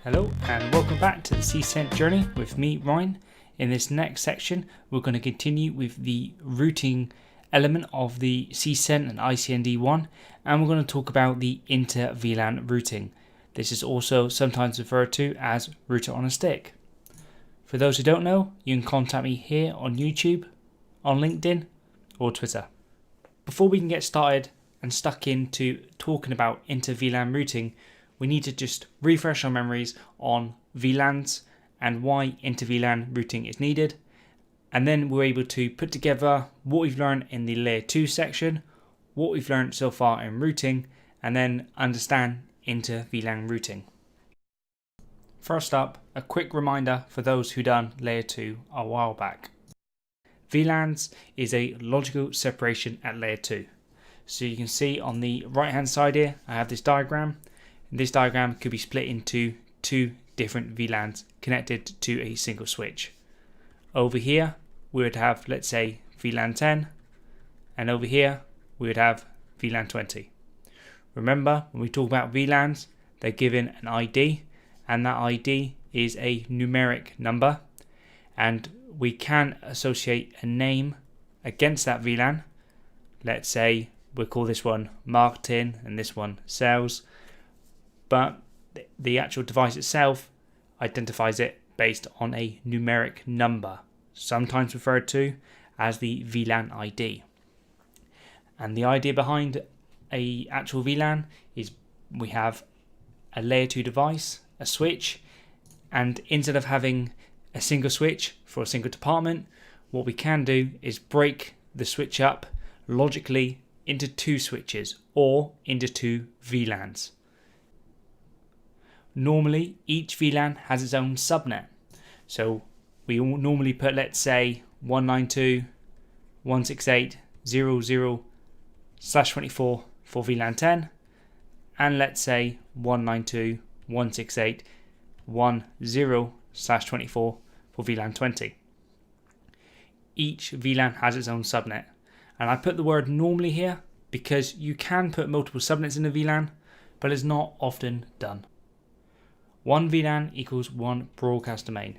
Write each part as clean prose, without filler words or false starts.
Hello and welcome back to the CCENT journey with me, Ryan. In this next section, we're going to continue with the routing element of the CCENT and ICND1, and we're going to talk about the Inter-VLAN routing. This is also sometimes referred to as router on a stick. For those who don't know, you can contact me here on YouTube, on LinkedIn, or Twitter. Before we can get started and stuck into talking about Inter-VLAN routing, we need to just refresh our memories on VLANs and why Inter-VLAN routing is needed. And then we're able to put together what we've learned in the Layer 2 section, what we've learned so far in routing, and then understand Inter-VLAN routing. First up, a quick reminder for those who done Layer 2 a while back. VLANs is a logical separation at Layer 2. So you can see on the right hand side here, I have this diagram. This diagram could be split into two different VLANs connected to a single switch. Over here, we would have, let's say, VLAN 10, and over here, we would have VLAN 20. Remember, when we talk about VLANs, they're given an ID, and that ID is a numeric number, and we can associate a name against that VLAN. Let's say we'll call this one marketing and this one sales. But the actual device itself identifies it based on a numeric number, sometimes referred to as the VLAN ID. And the idea behind a actual VLAN is we have a layer 2 device, a switch, and instead of having a single switch for a single department, what we can do is break the switch up logically into two switches or into two VLANs. Normally, each VLAN has its own subnet. So we normally put, let's say, 192.168.0.0/24 for VLAN 10, and let's say 192.168.10/24 for VLAN 20. Each VLAN has its own subnet. And I put the word normally here because you can put multiple subnets in a VLAN, but it's not often done. One VLAN equals one broadcast domain.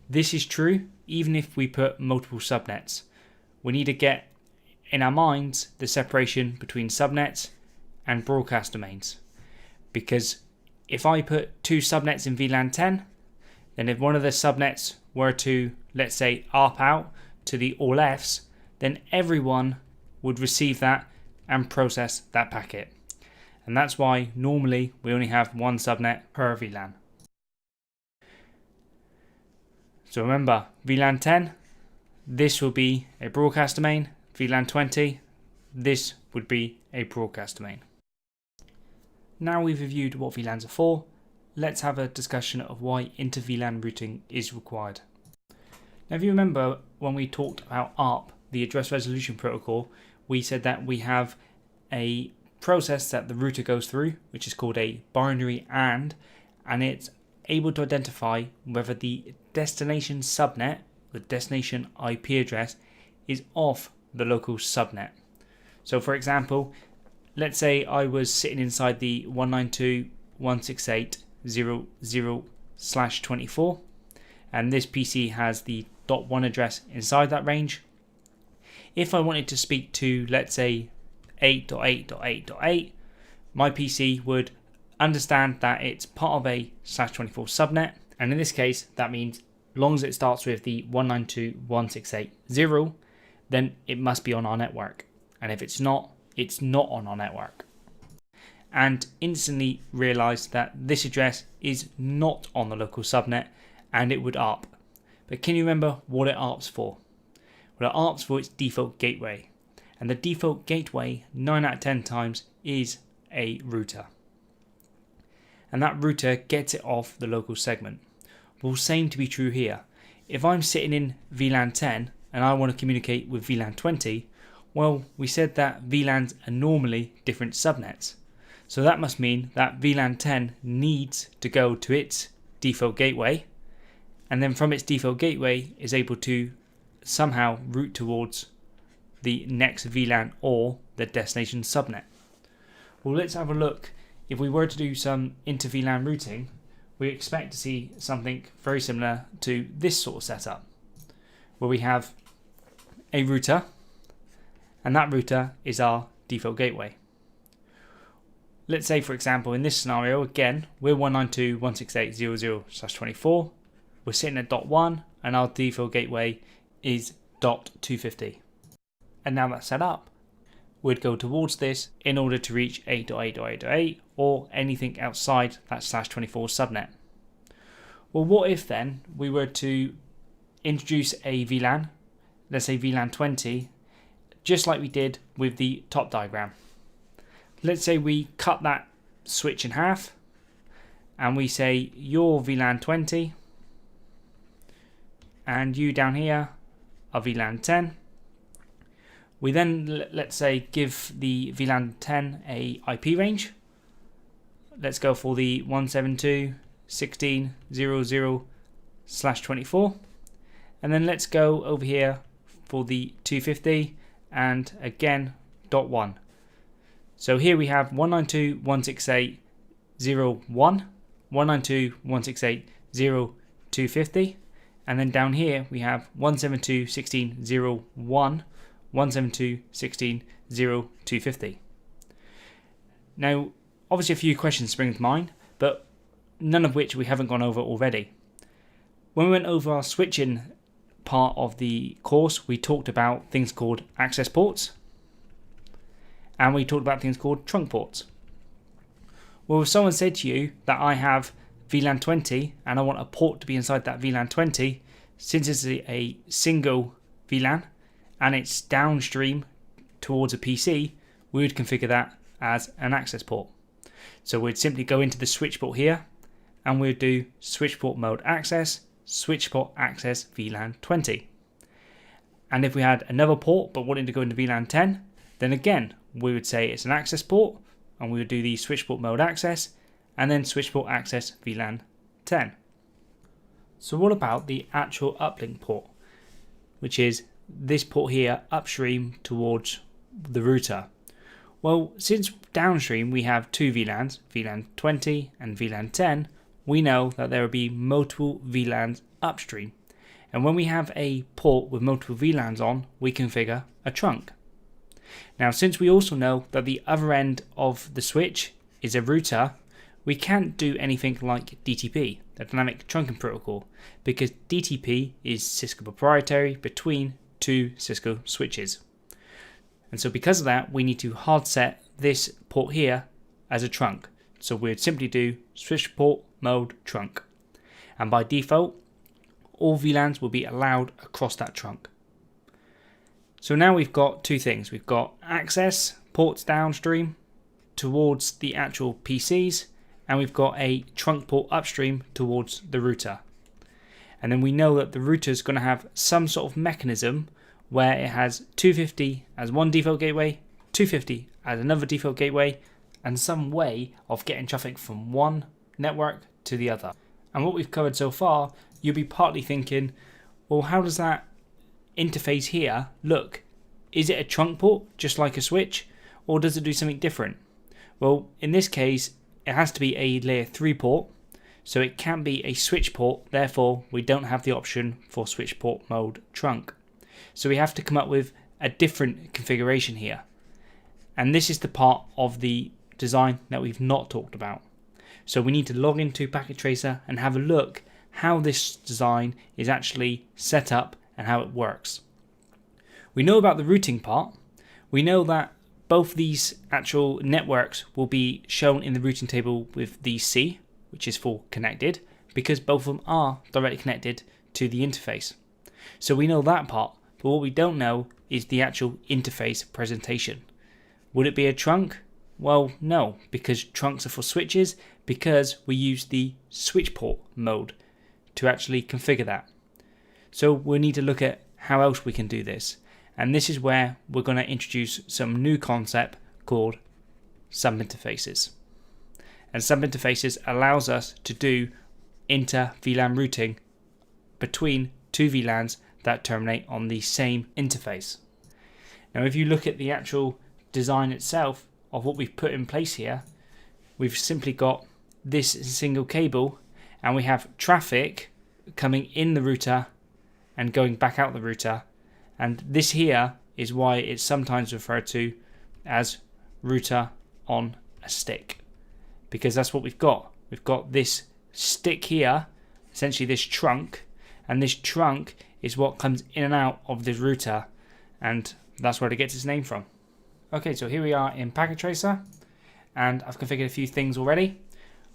This is true even if we put multiple subnets. We need to get in our minds the separation between subnets and broadcast domains. Because if I put two subnets in VLAN 10, then if one of the subnets were to, let's say, ARP out to the all Fs, then everyone would receive that and process that packet. And that's why normally we only have one subnet per VLAN. So remember, VLAN 10, this will be a broadcast domain. VLAN 20, this would be a broadcast domain. Now we've reviewed what VLANs are for, let's have a discussion of why inter-VLAN routing is required. Now if you remember when we talked about ARP, the address resolution protocol, we said that we have a process that the router goes through, which is called a binary and it's able to identify whether the destination subnet, the destination IP address, is off the local subnet. So for example, let's say I was sitting inside the 192.168.0.0/24, and this PC has the .1 address inside that range. If I wanted to speak to, let's say, 8.8.8.8, my PC would understand that it's part of a /24 subnet, and in this case that means as long as it starts with the 192.168.0, then it must be on our network, and if it's not on our network. And instantly realized that this address is not on the local subnet and it would ARP. But can you remember what it ARPs for? Well, it ARPs for its default gateway, and the default gateway 9 out of 10 times is a router. And that router gets it off the local segment. Well, same to be true here. If I'm sitting in VLAN 10 and I want to communicate with VLAN 20, well, we said that VLANs are normally different subnets. So that must mean that VLAN 10 needs to go to its default gateway, and then from its default gateway is able to somehow route towards the next VLAN or the destination subnet. Well, let's have a look. If we were to do some inter-VLAN routing, we expect to see something very similar to this sort of setup, where we have a router, and that router is our default gateway. Let's say, for example, in this scenario, again, we're 192.168.0.0/24. We're sitting at .1, and our default gateway is .250. And now that's set up, we'd go towards this in order to reach 8.8.8.8 or anything outside that /24 subnet. Well, what if then we were to introduce a VLAN, let's say VLAN 20, just like we did with the top diagram. Let's say we cut that switch in half and we say your VLAN 20 and you down here are VLAN 10. We then, let's say, give the VLAN 10 a IP range. Let's go for the 172.16.00/24. And then let's go over here for the 250 and again .1. So here we have 192.168.0.1, 192.168.0.250, and then down here we have 172.16.0.1, 172.16.0.250. Now, obviously a few questions spring to mind, but none of which we haven't gone over already. When we went over our switching part of the course, we talked about things called access ports, and we talked about things called trunk ports. Well, if someone said to you that I have VLAN 20 and I want a port to be inside that VLAN 20, since it's a single VLAN and it's downstream towards a PC, we would configure that as an access port. So we'd simply go into the switch port here and we'd do switch port mode access, switch port access VLAN 20. And if we had another port but wanted to go into VLAN 10, then again we would say it's an access port and we would do the switch port mode access and then switch port access VLAN 10. So what about the actual uplink port, which is this port here upstream towards the router? Well, since downstream we have two VLANs, VLAN 20 and VLAN 10, we know that there will be multiple VLANs upstream. And when we have a port with multiple VLANs on, we configure a trunk. Now, since we also know that the other end of the switch is a router, we can't do anything like DTP, the dynamic trunking protocol, because DTP is Cisco proprietary between two Cisco switches. And so because of that, we need to hard set this port here as a trunk. So we'd simply do switch port mode trunk. And by default, all VLANs will be allowed across that trunk. So now we've got two things. We've got access ports downstream towards the actual PCs, and we've got a trunk port upstream towards the router. And then we know that the router is going to have some sort of mechanism where it has 250 as one default gateway, 250 as another default gateway, and some way of getting traffic from one network to the other. And what we've covered so far, you'll be partly thinking, well, how does that interface here look? Is it a trunk port, just like a switch, or does it do something different? Well, in this case, it has to be a layer 3 port, so it can't be a switch port, therefore we don't have the option for switch port mode trunk. So we have to come up with a different configuration here. And this is the part of the design that we've not talked about. So we need to log into Packet Tracer and have a look how this design is actually set up and how it works. We know about the routing part. We know that both these actual networks will be shown in the routing table with the C, which is for connected, because both of them are directly connected to the interface. So we know that part, but what we don't know is the actual interface presentation. Would it be a trunk? Well, no, because trunks are for switches, because we use the switch port mode to actually configure that. So we need to look at how else we can do this. And this is where we're going to introduce some new concept called subinterfaces. And subinterfaces allows us to do inter-VLAN routing between two VLANs that terminate on the same interface. Now, if you look at the actual design itself of what we've put in place here, we've simply got this single cable, and we have traffic coming in the router and going back out the router, and this here is why it's sometimes referred to as router on a stick, because that's what we've got. We've got this stick here, essentially this trunk, and this trunk is what comes in and out of the router, and that's where it gets its name from. Okay, so here we are in Packet Tracer, and I've configured a few things already.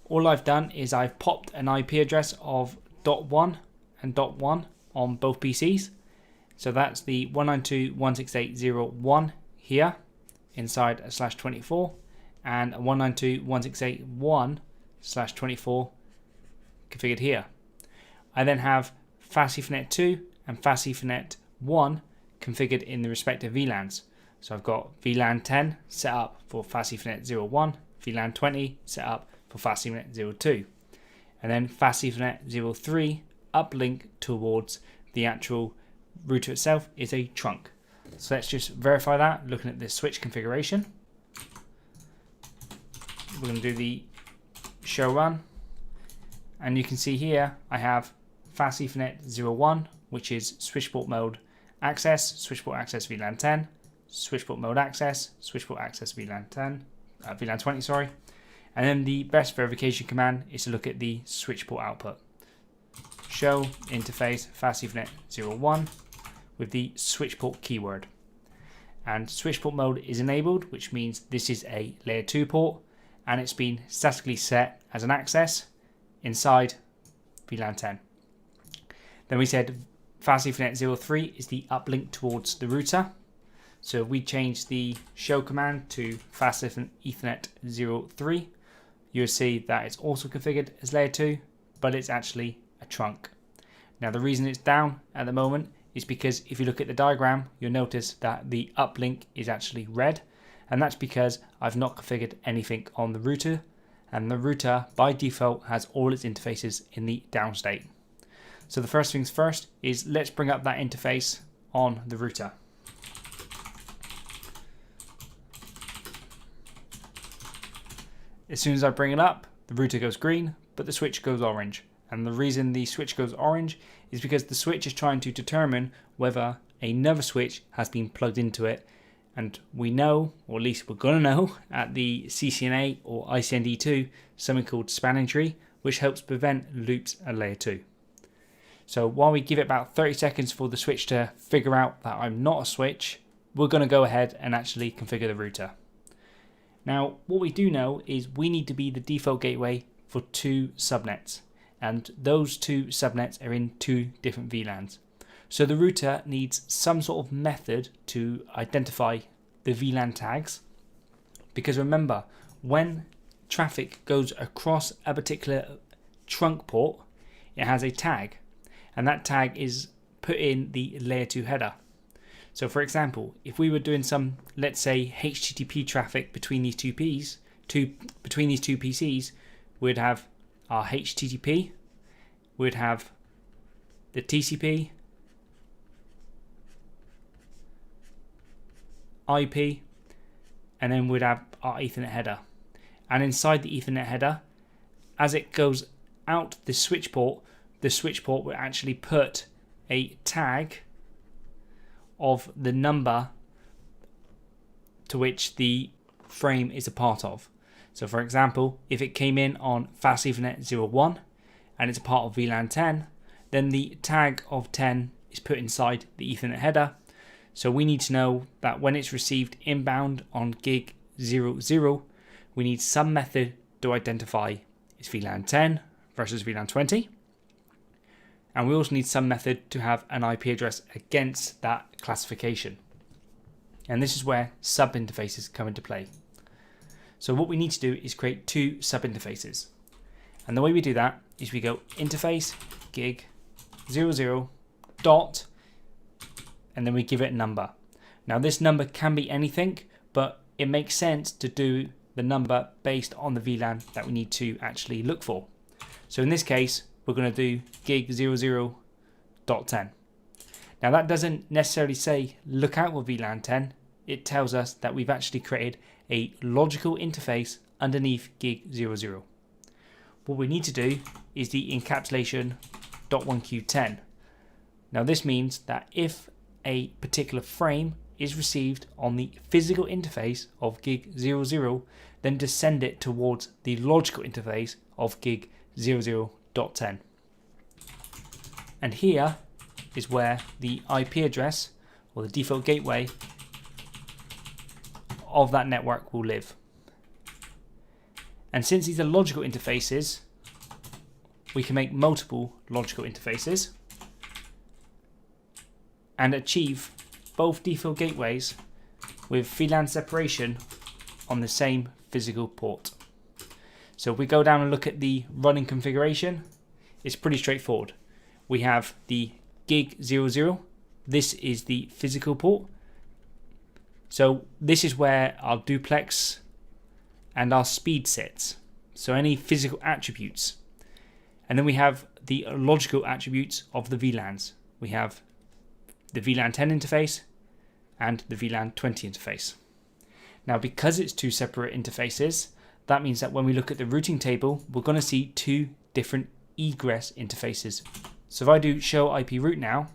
All I've done is I've popped an IP address of .1 and .1 on both PCs. So that's the 192.168.0.1 here inside a /24 and a 192.168.1/24 configured here. I then have Fast Ethernet 2 and Fast Ethernet 1 configured in the respective VLANs. So I've got VLAN 10 set up for Fast Ethernet 0.1, VLAN 20 set up for Fast Ethernet 0.2, and then Fast Ethernet 0.3 uplink towards the actual router itself is a trunk. So let's just verify that looking at this switch configuration. We're going to do the show run, and you can see here I have Fast Ethernet 0.1, which is switchport mode access, switchport access VLAN 10, switchport mode access, switchport access VLAN 20, sorry. And then the best verification command is to look at the switchport output. Show interface Fast Ethernet 0.1 with the switchport keyword. And switchport mode is enabled, which means this is a layer 2 port, and it's been statically set as an access inside VLAN 10. Then we said Fast Ethernet 0.3 is the uplink towards the router. So if we change the show command to Fast Ethernet 0.3, you'll see that it's also configured as layer 2, but it's actually a trunk. Now the reason it's down at the moment is because if you look at the diagram, you'll notice that the uplink is actually red, and that's because I've not configured anything on the router, and the router by default has all its interfaces in the down state. So the first things first is let's bring up that interface on the router. As soon as I bring it up, the router goes green, but the switch goes orange. And the reason the switch goes orange is because the switch is trying to determine whether another switch has been plugged into it. And we know, or at least we're going to know, at the CCNA or ICND2, something called spanning tree, which helps prevent loops at layer 2. So while we give it about 30 seconds for the switch to figure out that I'm not a switch, we're going to go ahead and actually configure the router. Now, what we do know is we need to be the default gateway for 2 subnets, and those 2 subnets are in 2 different VLANs. So the router needs some sort of method to identify the VLAN tags, because remember, when traffic goes across a particular trunk port, it has a tag, and that tag is put in the layer 2 header. So for example, if we were doing some, let's say, HTTP traffic between these two PCs, we'd have our HTTP, we'd have the TCP, IP, and then we'd have our Ethernet header. And inside the Ethernet header, as it goes out the switch port will actually put a tag of the number to which the frame is a part of. So for example, if it came in on Fast Ethernet 0.1 and it's a part of VLAN 10, then the tag of 10 is put inside the Ethernet header. So we need to know that when it's received inbound on gig 00, we need some method to identify it's VLAN 10 versus VLAN 20. And we also need some method to have an IP address against that classification. And this is where sub-interfaces come into play. So what we need to do is create 2 sub-interfaces. And the way we do that is we go interface gig 00 dot, and then we give it a number. Now this number can be anything, but it makes sense to do the number based on the VLAN that we need to actually look for. So in this case, we're going to do gig 00.10. Now that doesn't necessarily say look out for VLAN 10. It tells us that we've actually created a logical interface underneath gig 00. What we need to do is the encapsulation.1q10. Now this means that if a particular frame is received on the physical interface of gig 00, then to send it towards the logical interface of gig 00.10. And here is where the IP address or the default gateway of that network will live. And since these are logical interfaces, we can make multiple logical interfaces and achieve both default gateways with VLAN separation on the same physical port. So if we go down and look at the running configuration, it's pretty straightforward. We have the gig 00. This is the physical port. So this is where our duplex and our speed sits. So any physical attributes. And then we have the logical attributes of the VLANs. We have the VLAN 10 interface and the VLAN 20 interface. Now because it's two separate interfaces, that means that when we look at the routing table, we're going to see two different egress interfaces. So if I do show IP route now,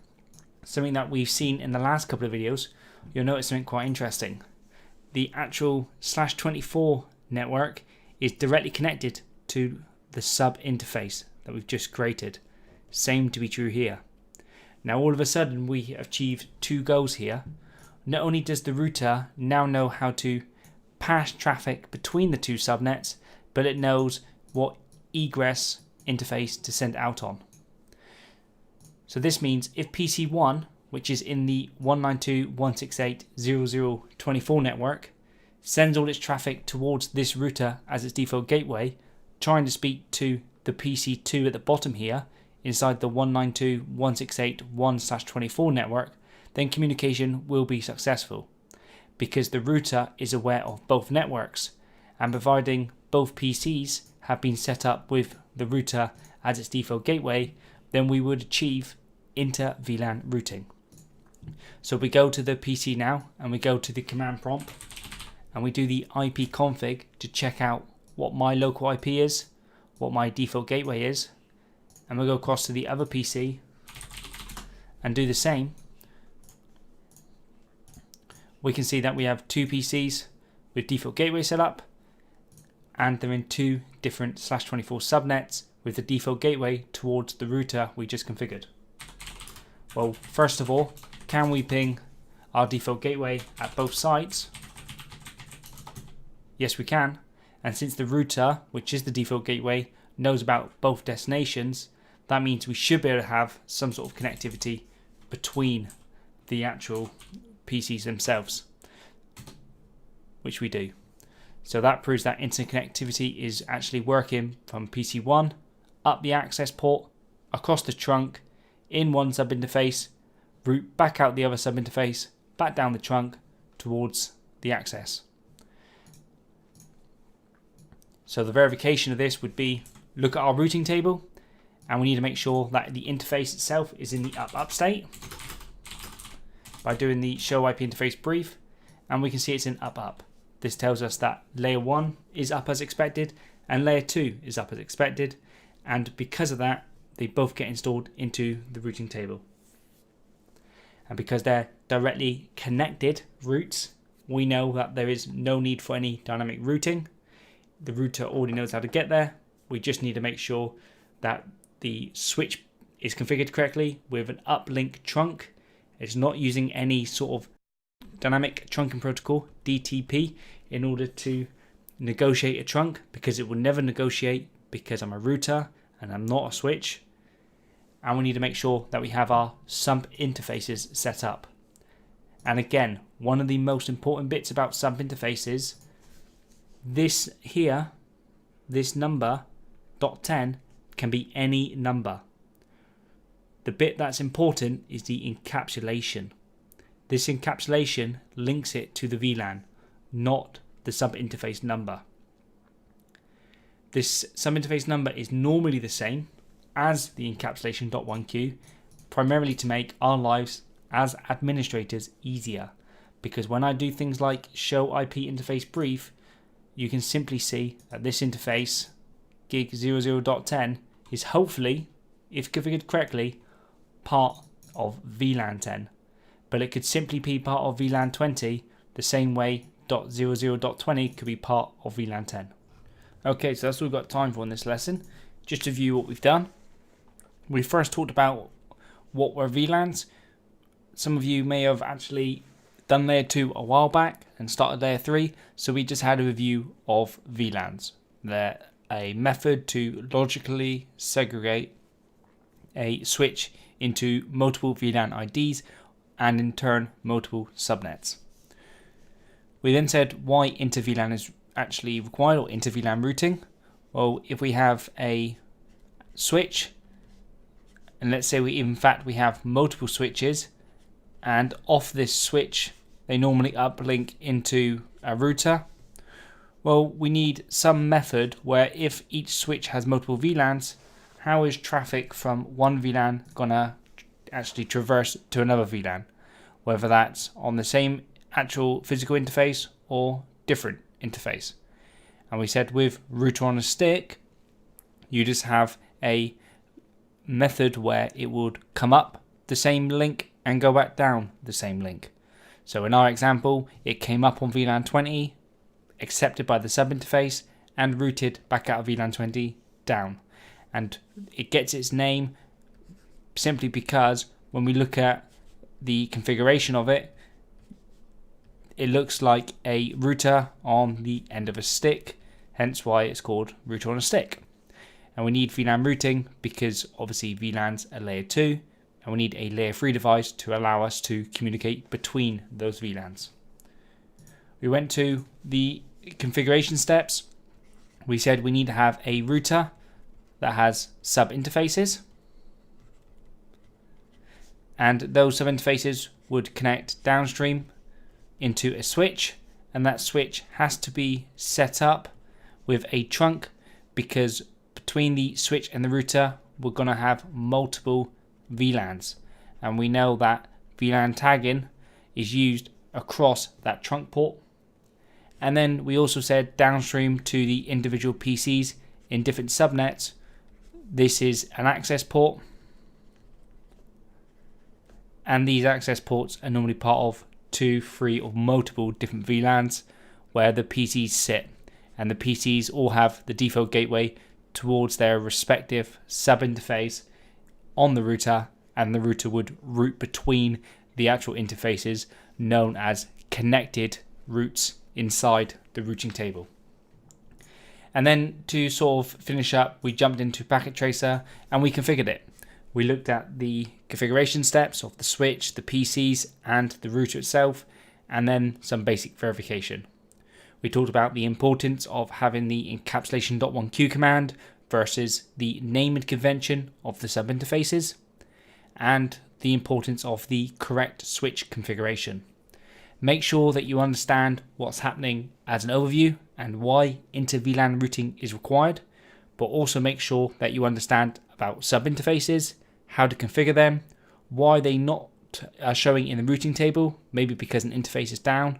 something that we've seen in the last couple of videos, you'll notice something quite interesting. The actual /24 network is directly connected to the sub interface that we've just created. Same to be true here. Now all of a sudden we have achieved two goals here. Not only does the router now know how to pass traffic between the two subnets, but it knows what egress interface to send out on. So this means if PC1, which is in the 192.168.0.0.24 network, sends all its traffic towards this router as its default gateway, trying to speak to the PC2 at the bottom here, inside the 192.168.1/24 network, then communication will be successful, because the router is aware of both networks, and providing both PCs have been set up with the router as its default gateway, then we would achieve inter-VLAN routing. So we go to the PC now, and we go to the command prompt, and we do the IP config to check out what my local IP is, what my default gateway is, and we'll go across to the other PC and do the same. We can see that we have two PCs with default gateway set up, and they're in two different /24 subnets with the default gateway towards the router we just configured. Well, first of all, can we ping our default gateway at both sides? Yes, we can. And since the router, which is the default gateway, knows about both destinations, that means we should be able to have some sort of connectivity between the actual PCs themselves, which we do. So that proves that interconnectivity is actually working from PC1 up the access port, across the trunk, in one sub interface, route back out the other sub interface, back down the trunk towards the access. So the verification of this would be, look at our routing table, and we need to make sure that the interface itself is in the up state by doing the show IP interface brief, and we can see it's in up. This tells us that layer 1 is up as expected and layer 2 is up as expected, and because of that they both get installed into the routing table. And because they're directly connected routes, we know that there is no need for any dynamic routing. The router already knows how to get there. We just need to make sure that the switch is configured correctly with an uplink trunk. It's not using any sort of dynamic trunking protocol, DTP, in order to negotiate a trunk, because it will never negotiate, because I'm a router and I'm not a switch. And we need to make sure that we have our sub interfaces set up. And again, one of the most important bits about sub interfaces, this here, this number, .10, can be any number. The bit that's important is the encapsulation. This encapsulation links it to the VLAN, not the sub interface number. This sub interface number is normally the same as the encapsulation.1q, primarily to make our lives as administrators easier, because when I do things like show IP interface brief, you can simply see that this interface, gig 00.10, is hopefully, if configured correctly, part of VLAN 10. But it could simply be part of VLAN 20, the same way .00.20 could be part of VLAN 10. Okay, so that's all we've got time for in this lesson. Just to review what we've done. We first talked about what were VLANs. Some of you may have actually done layer 2 a while back and started layer 3, so we just had a review of VLANs. They're a method to logically segregate a switch into multiple VLAN IDs and in turn multiple subnets. We then said why Inter-VLAN is actually required, or Inter-VLAN routing. Well, if we have a switch, and let's say we have multiple switches, and off this switch they normally uplink into a router. Well, we need some method where if each switch has multiple VLANs, how is traffic from one VLAN gonna actually traverse to another VLAN? Whether that's on the same actual physical interface or different interface. And we said with router on a stick, you just have a method where it would come up the same link and go back down the same link. So in our example, it came up on VLAN 20, accepted by the sub interface, and routed back out of VLAN 20 down. And it gets its name simply because when we look at the configuration of it, it looks like a router on the end of a stick, hence why it's called router on a stick. And we need VLAN routing because obviously VLANs are layer 2, and we need a layer 3 device to allow us to communicate between those VLANs. We went to the configuration steps. We said we need to have a router that has sub interfaces, and those sub interfaces would connect downstream into a switch, and that switch has to be set up with a trunk because between the switch and the router we're going to have multiple VLANs, and we know that VLAN tagging is used across that trunk port. And then we also said downstream to the individual PCs in different subnets, this is an access port, and these access ports are normally part of 2, 3 or multiple different VLANs where the PCs sit, and the PCs all have the default gateway towards their respective sub interface on the router, and the router would route between the actual interfaces known as connected routes inside the routing table. And then to sort of finish up, we jumped into Packet Tracer and we configured it. We looked at the configuration steps of the switch, the PCs and the router itself, and then some basic verification. We talked about the importance of having the encapsulation.1q command versus the naming convention of the sub interfaces, and the importance of the correct switch configuration. Make sure that you understand what's happening as an overview and why Inter-VLAN routing is required, but also make sure that you understand about sub interfaces, how to configure them, why they not are showing in the routing table, maybe because an interface is down.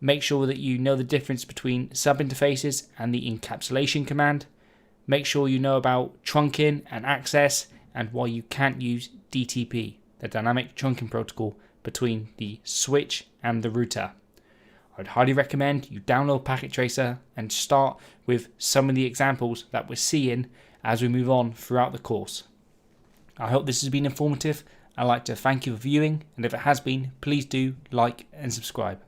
Make sure that you know the difference between sub interfaces and the encapsulation command. Make sure you know about trunking and access and why you can't use DTP, the dynamic trunking protocol between the switch and the router. I'd highly recommend you download Packet Tracer and start with some of the examples that we're seeing as we move on throughout the course. I hope this has been informative. I'd like to thank you for viewing, and if it has been, please do like and subscribe.